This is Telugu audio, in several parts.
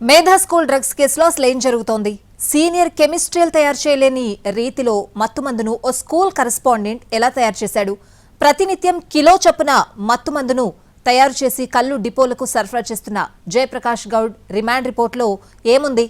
మేధా స్కూల్ డ్రగ్స్ కేసులో అసలు ఏం జరుగుతోంది? సీనియర్ కెమిస్ట్రీలు తయారు చేయలేని రీతిలో మత్తుమందును ఓ స్కూల్ కరెస్పాండెంట్ ఎలా తయారు చేశాడు? ప్రతినిత్యం కిలో చొప్పున మత్తుమందును తయారు చేసి కల్లు డిపోలకు సరఫరా చేస్తున్న జయప్రకాష్ గౌడ్ రిమాండ్ రిపోర్ట్లో ఏముంది?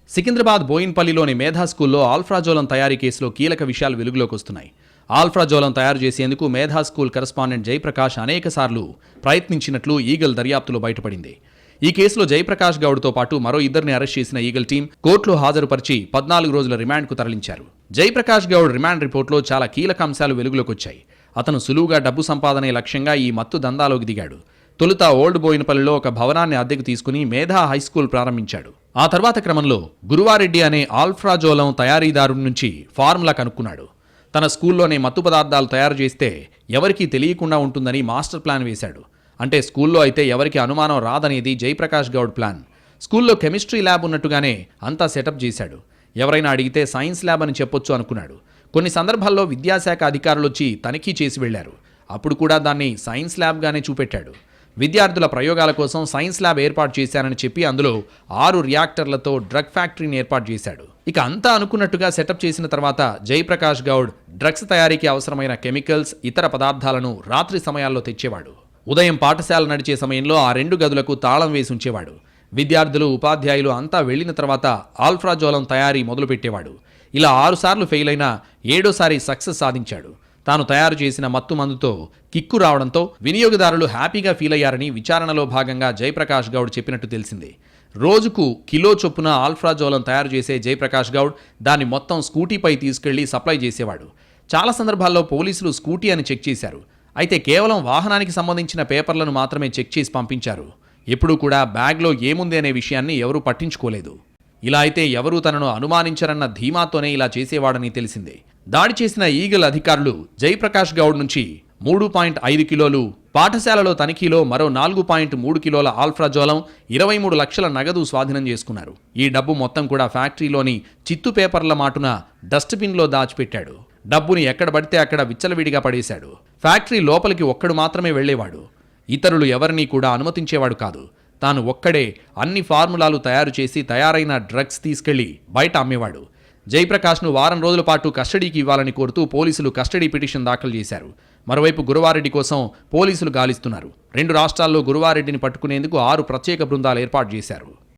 సికింద్రాబాద్ బోయిన్పల్లిలోని మేధా స్కూల్లో ఆల్ఫ్రాజోలం తయారీ కేసులో కీలక విషయాలు వెలుగులోకి వస్తున్నాయి. ఆల్ఫ్రాజోలం తయారు చేసేందుకు మేధా స్కూల్ కరెస్పాండెంట్ జయప్రకాష్ అనేకసార్లు ప్రయత్నించినట్లు ఈగల్ దర్యాప్తులో బయటపడింది. ఈ కేసులో జయప్రకాష్ గౌడ్తో పాటు మరో ఇద్దరిని అరెస్ట్ చేసిన ఈగల్ టీం కోర్టులో హాజరుపరిచి 14 రోజుల రిమాండ్కు తరలించారు. జయప్రకాష్ గౌడ్ రిమాండ్ రిపోర్ట్లో చాలా కీలక అంశాలు వెలుగులోకి వచ్చాయి. అతను సులువుగా డబ్బు సంపాదనే లక్ష్యంగా ఈ మత్తు దందాలోకి దిగాడు. తొలుత ఓల్డ్ బోయినపల్లిలో ఒక భవనాన్ని అద్దెకు తీసుకుని మేధా హైస్కూల్ ప్రారంభించాడు. ఆ తర్వాత క్రమంలో గురువారెడ్డి అనే ఆల్ఫ్రాజోలం తయారీదారుడి నుంచి ఫార్ములా కనుక్కున్నాడు. తన స్కూల్లోనే మత్తు పదార్థాలు తయారు చేస్తే ఎవరికీ తెలియకుండా ఉంటుందని మాస్టర్ ప్లాన్ వేశాడు. అంటే స్కూల్లో అయితే ఎవరికి అనుమానం రాదనేది జయప్రకాష్ గౌడ్ ప్లాన్. స్కూల్లో కెమిస్ట్రీ ల్యాబ్ ఉన్నట్టుగానే అంతా సెటప్ చేశాడు. ఎవరైనా అడిగితే సైన్స్ ల్యాబ్ అని చెప్పొచ్చు అనుకున్నాడు. కొన్ని సందర్భాల్లో విద్యాశాఖ అధికారులు వచ్చి తనిఖీ చేసి వెళ్లారు. అప్పుడు కూడా దాన్ని సైన్స్ ల్యాబ్గానే చూపెట్టాడు. విద్యార్థుల ప్రయోగాల కోసం సైన్స్ ల్యాబ్ ఏర్పాటు చేశానని చెప్పి అందులో 6 రియాక్టర్లతో డ్రగ్ ఫ్యాక్టరీని ఏర్పాటు చేశాడు. ఇక అంతా అనుకున్నట్టుగా సెటప్ చేసిన తర్వాత జయప్రకాష్ గౌడ్ డ్రగ్స్ తయారీకి అవసరమైన కెమికల్స్, ఇతర పదార్థాలను రాత్రి సమయాల్లో తెచ్చేవాడు. ఉదయం పాఠశాల నడిచే సమయంలో ఆ 2 గదులకు తాళం వేసి ఉంచేవాడు. విద్యార్థులు, ఉపాధ్యాయులు అంతా వెళ్లిన తర్వాత ఆల్ఫ్రాజోలం తయారీ మొదలుపెట్టేవాడు. ఇలా 6 సార్లు ఫెయిల్ అయినా 7వ సక్సెస్ సాధించాడు. తాను తయారు చేసిన మత్తు మందుతో కిక్కు రావడంతో వినియోగదారులు హ్యాపీగా ఫీల్ అయ్యారని విచారణలో భాగంగా జయప్రకాష్ గౌడ్ చెప్పినట్టు తెలిసింది. రోజుకు కిలో చొప్పున ఆల్ఫ్రాజోలం తయారు చేసే జయప్రకాష్ గౌడ్ దాన్ని మొత్తం స్కూటీపై తీసుకెళ్లి సప్లై చేసేవాడు. చాలా సందర్భాల్లో పోలీసులు స్కూటీ అని చెక్ చేశారు. అయితే కేవలం వాహనానికి సంబంధించిన పేపర్లను మాత్రమే చెక్ చేసి పంపించారు. ఎప్పుడూ కూడా బ్యాగ్లో ఏముంది అనే విషయాన్ని ఎవరూ పట్టించుకోలేదు. ఇలా అయితే ఎవరూ తనను అనుమానించరన్న ధీమాతోనే ఇలా చేసేవాడని తెలిసిందే. దాడి చేసిన ఈగల్ అధికారులు జయప్రకాష్ గౌడ్ నుంచి 3.5 కిలోలు, పాఠశాలలో తనిఖీలో మరో 4.3 కిలోల ఆల్ఫ్రాజోలం, 23 లక్షల నగదు స్వాధీనం చేసుకున్నారు. ఈ డబ్బు మొత్తం కూడా ఫ్యాక్టరీలోని చిత్తు పేపర్ల మాటున డస్ట్బిన్లో దాచిపెట్టాడు. డబ్బుని ఎక్కడ పడితే అక్కడ విచ్చలవిడిగా పడేశాడు. ఫ్యాక్టరీ లోపలికి ఒక్కడు మాత్రమే వెళ్లేవాడు. ఇతరులు ఎవరినీ కూడా అనుమతించేవాడు కాదు. తాను ఒక్కడే అన్ని ఫార్ములాలు తయారు చేసి తయారైన డ్రగ్స్ తీసుకెళ్లి బయట అమ్మేవాడు. జయప్రకాష్ను వారం రోజుల పాటు కస్టడీకి ఇవ్వాలని కోరుతూ పోలీసులు కస్టడీ పిటిషన్ దాఖలు చేశారు. మరోవైపు గురువారెడ్డి కోసం పోలీసులు గాలిస్తున్నారు. 2 రాష్ట్రాల్లో గురువారెడ్డిని పట్టుకునేందుకు 6 ప్రత్యేక బృందాలు ఏర్పాటు చేశారు.